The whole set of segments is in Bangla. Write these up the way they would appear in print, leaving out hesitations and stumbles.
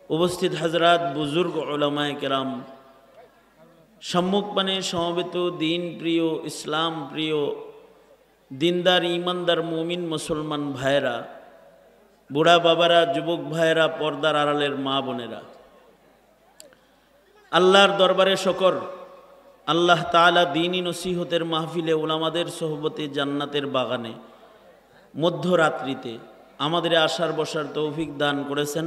উপস্থিত হযরত বুজুর্গ উলামায়ে কেরাম, সম্মুখপানে সমবেত দিন প্রিয়, ইসলাম প্রিয়, দিনদার ইমানদার মুমিন মুসলমান ভাইরা, বুড়া বাবারা, যুবক ভাইরা, পর্দার আড়ালের মা বোনেরা, আল্লাহর দরবারে শকর। আল্লাহ তাআলা দ্বীনি নসিহতের মাহফিলে উলামাদের সোহবতে জান্নাতের বাগানে মধ্যরাত্রিতে আমাদের আসার বসার তৌফিক দান করেছেন।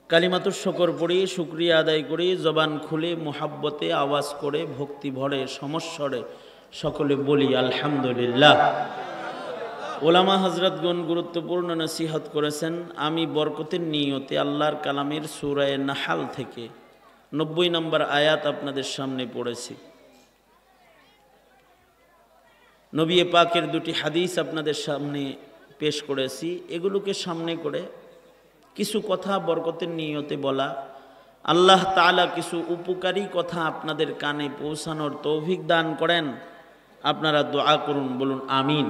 কালিমাতুশ শকর পড়ি, শুকরিয়া আদায় করি, জবান খুলে মুহাব্বতে আওয়াজ করে ভক্তি ভরে সমস্বরে সকলে বলি আলহামদুলিল্লাহ। ওলামা হযরতগণ গুরুত্বপূর্ণ নসিহত করেছেন। আমি বরকতের নিয়তে আল্লাহর কালামের সূরা নাহাল থেকে 90 নম্বর আয়াত আপনাদের সামনে পড়েছি। নবী পাকের দুটি হাদিস আপনাদের সামনে পেশ করেছি। এগুলোকে সামনে করে কিছু কথা বরকতের নিয়তে বলা, আল্লাহ তাআলা কিছু উপকারী কথা আপনাদের কানে পৌঁছানোর তৌফিক দান করেন। আপনারা দোয়া করুন, বলুন আমিন।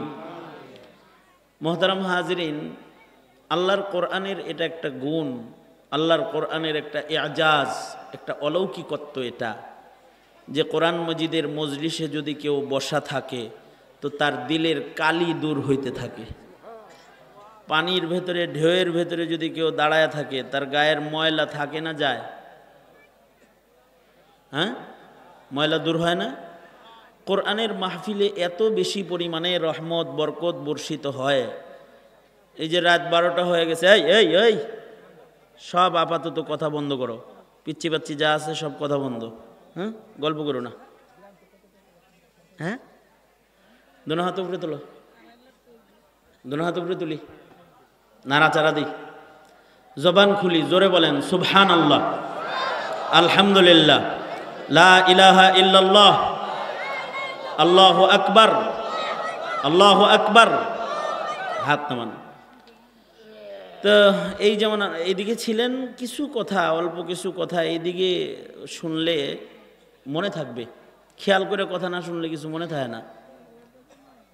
মোহতারাম হাজিরিন, আল্লাহর কোরআনের এটা একটা গুণ, আল্লাহর কোরআনের একটা এজাজ, একটা অলৌকিকত্ব এটা, যে কোরআন মজিদের মজলিসে যদি কেউ বসা থাকে তো তার দিলের কালি দূর হইতে থাকে। পানির ভেতরে, ঢেউয়ের ভেতরে যদি কেউ দাঁড়ায় থাকে তার গায়ের ময়লা থাকে না, যায়? হ্যাঁ, ময়লা দূর হয় না? কোরআনের মাহফিলে এত বেশি পরিমাণে রহমত বরকত বর্ষিত হয়। এই যে রাত 12টা হয়ে গেছে, এই এই এই সব আপাতত কথা বন্ধ করো, পিচ্ছি পাচ্ছি যা আছে সব কথা বন্ধ। হ্যাঁ, গল্প করো না। হ্যাঁ, দোনো হাত উপরে তোলো, দোনো হাত উপরে তুলি, নাড়াচাড়া দিই, জবান খুলি, জোরে বলেন সুবহানাল্লাহ, আলহামদুলিল্লাহ, লা ইলাহা ইল্লাল্লাহ, আল্লাহু আকবার, আল্লাহু আকবার। হাত নামান। তো এই যেমন এইদিকে ছিলেন, কিছু কথা, অল্প কিছু কথা এইদিকে শুনলে মনে থাকবে, খেয়াল করে কথা না শুনলে কিছু মনে থাকে না।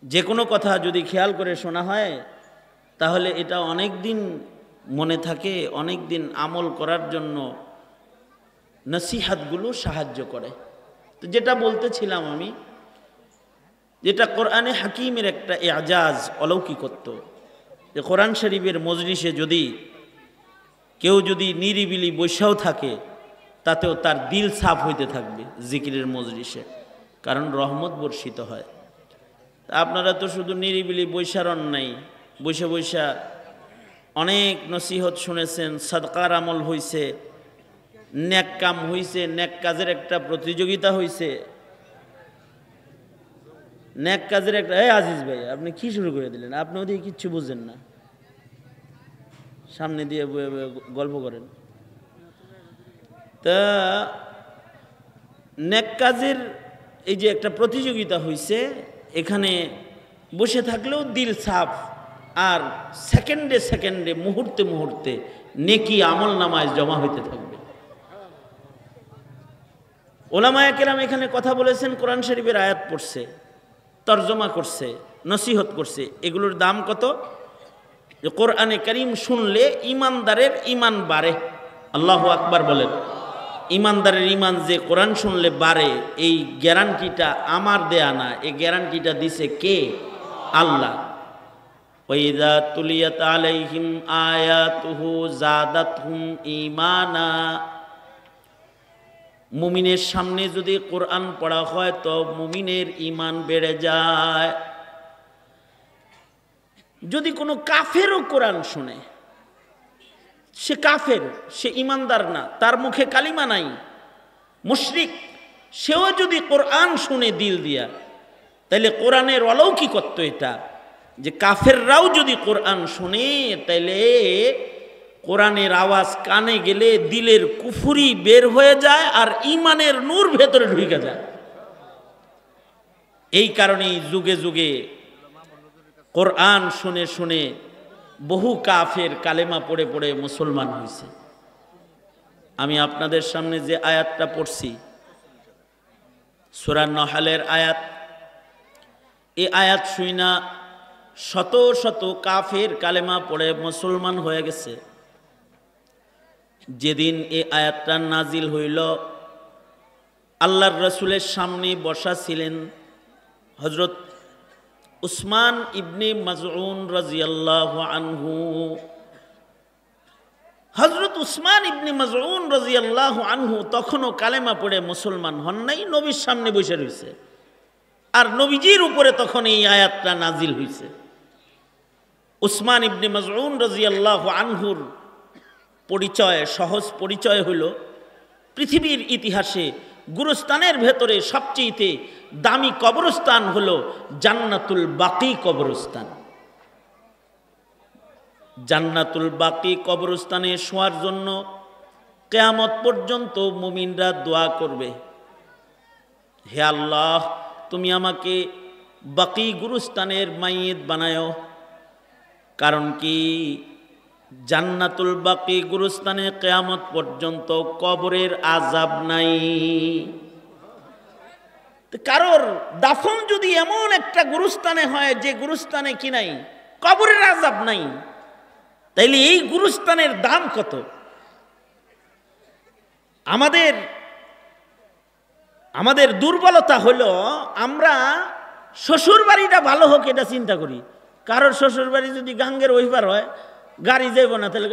যে কোনো কথা যদি খেয়াল করে শোনা হয় তাহলে এটা অনেক দিন মনে থাকে, অনেক দিন আমল করার জন্য নসিহাতগুলো সাহায্য করে। তো যেটা বলতেছিলাম আমি, যেটা কোরআনে হাকিমের একটা এজাজ, অলৌকিকত্ব, যে কোরআন শরীফের মজলিসে যদি কেউ যদি নিরিবিলি বৈশাও থাকে তাতেও তার দিল সাফ হইতে থাকবে জিকিরের মজলিসে, কারণ রহমত বর্ষিত হয়। আপনারা তো শুধু নিরিবিলি বৈশারণ নাই, বৈশা বৈশা অনেক নসিহত শুনেছেন, সাদকার আমল হইছে, নেক কাম হইছে, নেক কাজের একটা প্রতিযোগিতা হইছে, নেক কাজের একটা। এই আজিজ ভাই, আপনি কি শুরু করে দিলেন? আপনি ওদিকে কিচ্ছু বুঝেন না, সামনে দিয়ে গল্প করেন। তা নেক কাজের এই যে একটা প্রতিযোগিতা হইছে, এখানে বসে থাকলেও দিল সাফ, আর সেকেন্ডে সেকেন্ডে, মুহূর্তে মুহূর্তে নেকি আমল নামায় জমা হইতে থাকবে। ওলামায়ে কেরাম এখানে কথা বলেছেন, কোরআন শরীফের আয়াত পড়ছে, তরজমা করছে, নসিহত করছে। এগুলোর দাম কত? যে কোরআনে কারীম শুনলে ইমানদারের ইমান বাড়ে। আল্লাহু আকবার বলেন। ইমানদারের ইমান যে কোরআন শুনলে বাড়ে, এই গ্যারান্টিটা আমার দেয়া না, এই গ্যারান্টিটা দিছে কে? আল্লাহ। ওয়াইযা তুলিয়াত আলাইহিম আয়াতুহু যাদাতহুম ঈমানা। মুমিনের সামনে যদি কোরআন পড়া হয় তো মুমিনের ঈমান বেড়ে যায়। যদি কোনো কাফেরও কোরআন শুনে, সে কাফের, সে ঈমানদার না, তার মুখে কালিমা নাই, মুশরিক, সেও যদি কোরআন শুনে দিল দিয়া, তাইলে কোরআনের অলৌকিকত্ব এটা, যে কাফেররাও যদি কোরআন শুনে তাইলে কোরআনের আওয়াজ কানে গেলে দিলের কুফরি বের হয়ে যায় আর ঈমানের নূর ভেতরে ঢুকে যায়। এই কারণেই যুগে যুগে কোরআন শুনে শুনে বহু কাফের কালেমা পড়ে পড়ে মুসলমান হয়েছে। আমি আপনাদের সামনে যে আয়াতটা পড়ছি, সূরা নাহলের আয়াত, এই আয়াত শুইনা শত শত কাফের কালেমা পড়ে মুসলমান হয়ে গেছে। যেদিন এই আয়াতটা নাজিল হইল, আল্লাহর রাসূলের সামনে বসা ছিলেন হযরত উসমান ইবনে মাজউন রাদিয়াল্লাহু আনহু। হযরত উসমান ইবনে মাজউন রাদিয়াল্লাহু আনহু তখনও কালেমা পড়ে মুসলমান হন নাই, নবীর সামনে বসে রয়েছে। আর নবীজির উপরে তখন এই আয়াতটা নাজিল হয়েছে। উসমান ইবনে মাজউন রাদিয়াল্লাহু আনহুর পরিচয়, সহজ পরিচয় হইল, পৃথিবীর ইতিহাসে গুরুস্থানের ভেতরে সবচেয়ে দামি কবরস্থান হলো জান্নাতুল বাকি কবরস্থান। জান্নাতুল বাকি কবরস্থানে শোয়ার জন্য কিয়ামত পর্যন্ত মুমিনরা দোয়া করবে, হে আল্লাহ তুমি আমাকে বাকি গুরুস্থানের মাইয়িত বানায়ো। কারণ কি, জান্নাতুল বাকি গুরুস্থানে কিয়ামত পর্যন্ত কবরের আযাব নাই। কারোর দাফন যদি এমন একটা গুরুস্থানে হয় যে গুরুস্থানে কি নাই, কবরের আযাব নাই, তাইলে এই গুরুস্থানের দাম কত? আমাদের দুর্বলতা হলো আমরা শ্বশুর বাড়িটা ভালো হোক এটা চিন্তা করি। কারোর শ্বশুর বাড়ি যদি গাঙ্গের ওই পার হয়, গাড়ি যাইব না, তাহলে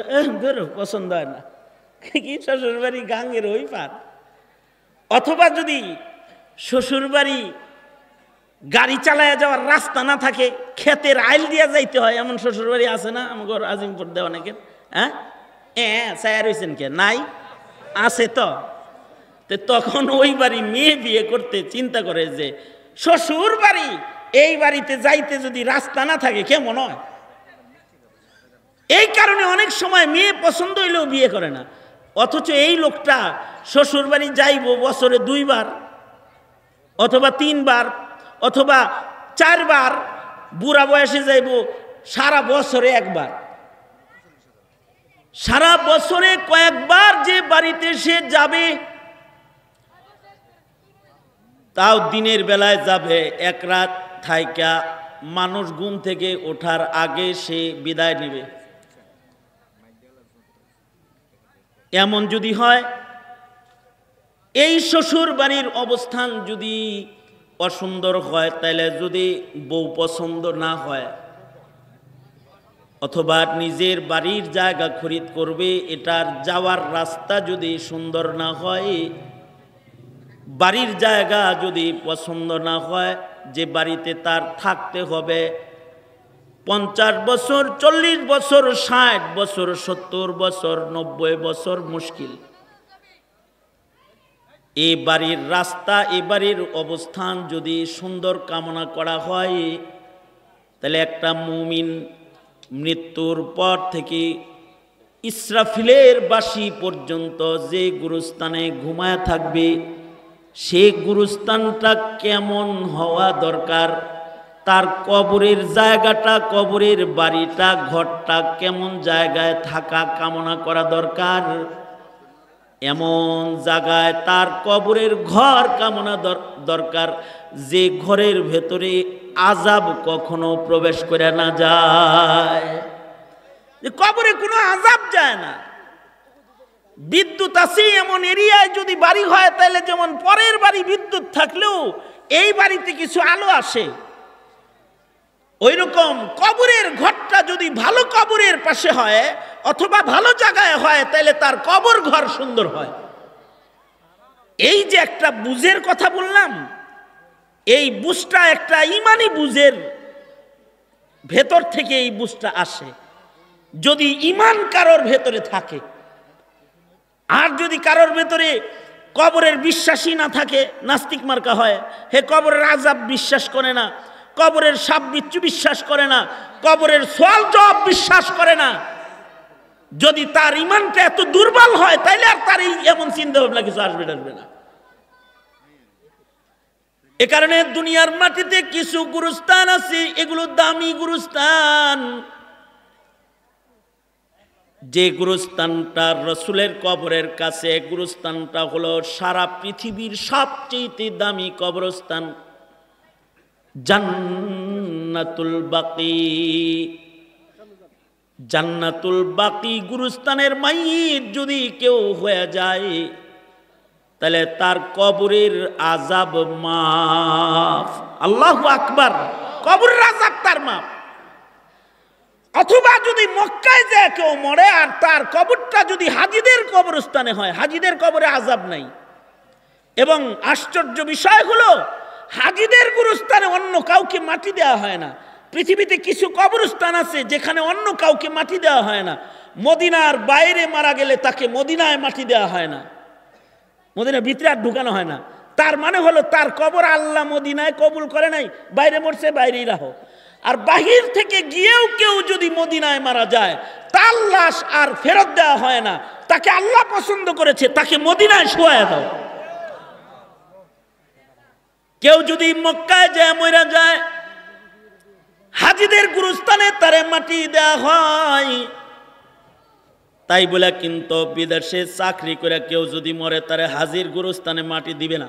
পছন্দ হয় না, কি শ্বশুর বাড়ি গাঙ্গের ওই পার। অথবা যদি শ্বশুর বাড়ি গাড়ি চালায় যাওয়ার রাস্তা না থাকে, ক্ষেতের আইল দিয়া যাইতে হয়, এমন শ্বশুর বাড়ি আছে না আমাদের আজিমপুর দেওয়া অনেকের? ছায়া রয়েছেন কে? নাই, আছে তো। তখন ওই বাড়ি মেয়ে বিয়ে করতে চিন্তা করে যে শ্বশুর বাড়ি এই বাড়িতে যাইতে যদি রাস্তা না থাকে কেমন হয়। এই কারণে অনেক সময় মেয়ে পছন্দ হইলেও বিয়ে করে না। অথচ এই লোকটা শ্বশুর বাড়ি যাইব বছরে 2 বার অথবা 3 বার অথবা 4 বার, বুড়া বয়সে যাইব সারা বছরে 1 বার। সারা বছরে কয়েকবার যে বাড়িতে সে যাবে, তাও দিনের বেলায় যাবে, 1 রাত থাইকা মানুষ ঘুম থেকে ওঠার আগে সে বিদায় নেবে। এমন যদি হয়, এই শ্বশুর বাড়ির অবস্থান যদি অসুন্দর হয়, তাহলে যদি বউ পছন্দ না হয়, অথবা নিজের বাড়ির জায়গা খরিদ করবে, এটার যাওয়ার রাস্তা যদি সুন্দর না হয়, বাড়ির জায়গা যদি পছন্দ না হয়, যে বাড়িতে তার থাকতে হবে 50 বছর, 40 বছর, 60 বছর, 70 বছর, 90 বছর মুশকিল। এই বাড়ির রাস্তা, এই বাড়ির অবস্থান যদি সুন্দর কামনা করা হয়, তাহলে একটা মুমিন মৃত্যুর পর থেকে ইসরাফিলের বাঁশি পর্যন্ত যে গুরুস্থানে ঘুমায় থাকবে, সে গুরুস্থানটা কেমন হওয়া দরকার, তার কবরের জায়গাটা, কবরের বাড়িটা, ঘরটা কেমন জায়গায় থাকা কামনা করা দরকার, এমন জায়গায় তার কবরের ঘর কামনা দরকার যে ঘরের ভেতরে আযাব কখনো প্রবেশ করে না যায়, যে কবরে কোনো আযাব যায় না। বিদ্যুৎ আছে এমন এরিয়ায় যদি বাড়ি হয়, তাহলে যেমন পরের বাড়ি বিদ্যুৎ থাকলেও এই বাড়িতে কিছু আলো আসে, ওই রকম কবরের ঘরটা যদি ভালো কবরের পাশে হয় অথবা ভালো জায়গায় হয়, তাহলে তার কবর ঘর সুন্দর হয়। এই যে একটা বুঝের কথা বললাম, এই বুঝটা একটা ইমানি বুঝের ভেতর থেকে এই বুঝটা আসে। যদি ইমান কারোর ভেতরে থাকে, আর যদি কারোর ভেতরে কবরের বিশ্বাসী না থাকে, নাস্তিক মার্কা হয়, হে কবরের আযাব বিশ্বাস করে না, কবরের সাপ বিচ্ছু বিশ্বাস করে না, কবরের সওয়াল জবাব বিশ্বাস করে না, যদি তার ইমানটা এত দুর্বল হয়, তাইলে আর তার এমন চিন্তা ভাবনা কিছু আসবে না। এ কারণে দুনিয়ার মাটিতে কিছু গুরুস্থান আছে, এগুলো দামি গুরুস্থান, যে গুরুস্থানটা রাসূলের কবরের কাছে, গুরুস্থানটা হলো সারা পৃথিবীর সবচেয়ে দামি কবরস্থান, জান্নাতুল বাকি। জান্নাতুল বাকি গুরুস্থানের মাইয়িত যদি কেউ হয়ে যায় তাহলে তার কবরের আযাব মাফ। আল্লাহু আকবার, কবরের আযাব তার মাফ। অথবা যদি মক্কায় যায় কেউ মরে আর তার কবরটা যদি হাজীদের কবরস্থানে হয়, হাজীদের কবরে আযাব নাই। এবং আশ্চর্য বিষয় হলো হাজীদের গুরুস্থানে অন্য কাউকে মাটি দেওয়া হয় না। পৃথিবীতে কিছু কবরস্থান আছে যেখানে অন্য কাউকে মাটি দেওয়া হয় না। মদিনার বাইরে মারা গেলে তাকে মদিনায় মাটি দেওয়া হয় না, মদিনার ভিতরে আর ঢুকানো হয় না। তার মানে হলো তার কবর আল্লাহ মদিনায় কবুল করে নাই, বাইরে মরছে বাইরেই রাখো। আর বাহির থেকে গিয়েও কেউ যদি মদিনায় মারা যায় তার লাশ আর ফেরত দেওয়া হয় না, তাকে আল্লাহ পছন্দ করেছে, তাকে মদিনায় শোয়ায় দাও। কেউ যদি মক্কায় যায় মরে যায়, হাজীদের গুরুস্থানে তারে মাটি দেওয়া হয়। তাই বলে কিন্তু বিদেশে চাকরি করে কেউ যদি মরে তারে হাজীর গুরুস্থানে মাটি দিবে না,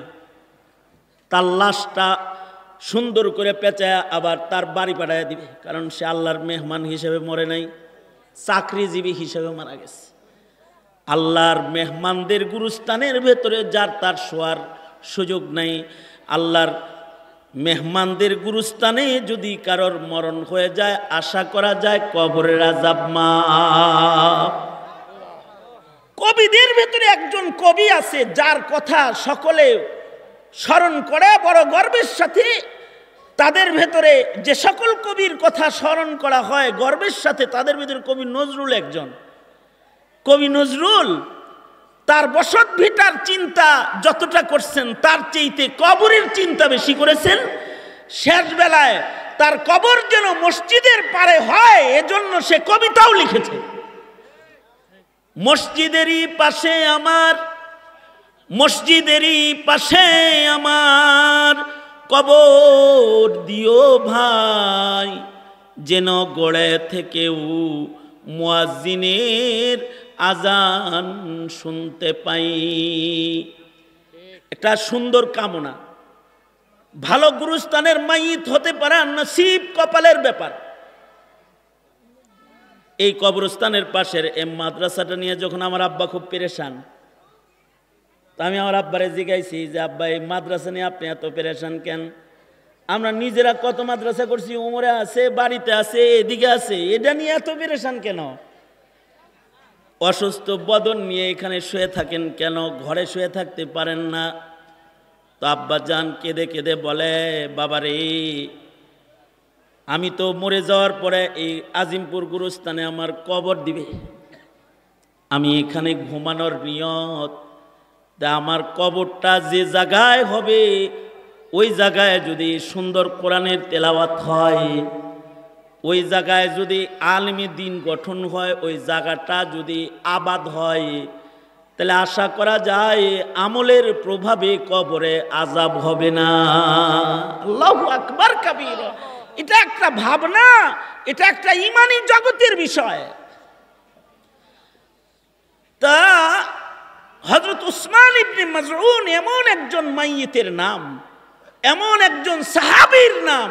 তার লাশটা সুন্দর করে পেঁচায় আবার তার বাড়ি পাঠায় দিবে, কারণ সে আল্লাহর মেহমান হিসেবে মরে নাই, চাকরিজীবী হিসেবে মারা গেছে। আল্লাহর মেহমানদের গুরুস্থানের ভেতরে যার তার শোয়ার সুযোগ নাই, আল্লাহর মেহমানদের গুরুস্থানে যদি কারোর মরণ হয়ে যায় আশা করা যায় কবরের আযাব মাফ। কবিদের ভেতরে একজন কবি আছে যার কথা সকলে স্মরণ করে বড় গর্বের সাথে। তাদের ভেতরে যে সকল কবির কথা স্মরণ করা হয় গর্বের সাথে, তাদের ভেতরে কবি নজরুল একজন। কবি নজরুল তার বসত ভিটার চিন্তা যতটা করছেন তার চেয়েতে কবরের চিন্তা বেশি করেছেন। শেষ বেলায় তার কবর যেন মসজিদের পারে হয় এজন্য সে কবিতাও লিখেছে। মসজিদেরই পাশে আমার, মসজিদেরই পাশে আমার কবর দিও ভাই, যেন গড়ে থেকেও মুয়াজ্জিনের আজান শুনতে পাই। একটা সুন্দর কামনা। ভালো গুরুস্থানের মাইয়িত হতে পারা নসিব কপালের ব্যাপার। এই কবরস্থানের পাশের এই মাদ্রাসাটা নিয়ে যখন আমার আব্বা খুব পেরেশান, তো আমি আমার আব্বারে জিজ্ঞাসি যে আব্বা এই মাদ্রাসা নিয়ে আপনি এত পেরেশান কেন? আমরা নিজেরা কত মাদ্রাসা করছি, উমরে আছে, বাড়িতে আছে, এদিকে আছে, এটা নিয়ে এত পেরেশান কেন? অসুস্থ বদন নিয়ে এখানে শুয়ে থাকেন কেন, ঘরে শুয়ে থাকতে পারেন না? তো আব্বা জান কেঁদে কেঁদে বলে, বাবারে আমি তো মরে যাওয়ার পরে এই আজিমপুর গুরুস্থানে আমার কবর দিবে, আমি এখানে ঘুমানোর নিয়ত, তা আমার কবরটা যে জায়গায় হবে ওই জায়গায় যদি সুন্দর কোরআনের তেলাওয়াত হয়, ওই জায়গায় যদি আলেমী দ্বীন গঠন হয়, ওই জায়গাটা যদি আবাদ হয়, তাহলে আশা করা যায় আমলের প্রভাবে কবরে আযাব হবে না। আল্লাহু আকবার কাবীরা। এটা একটা ভাবনা, এটা একটা ঈমানি জগতের বিষয়। তা হযরত উসমান ইবনে মাজউন এমন একজন মাইয়িতের নাম, এমন একজন সাহাবীর নাম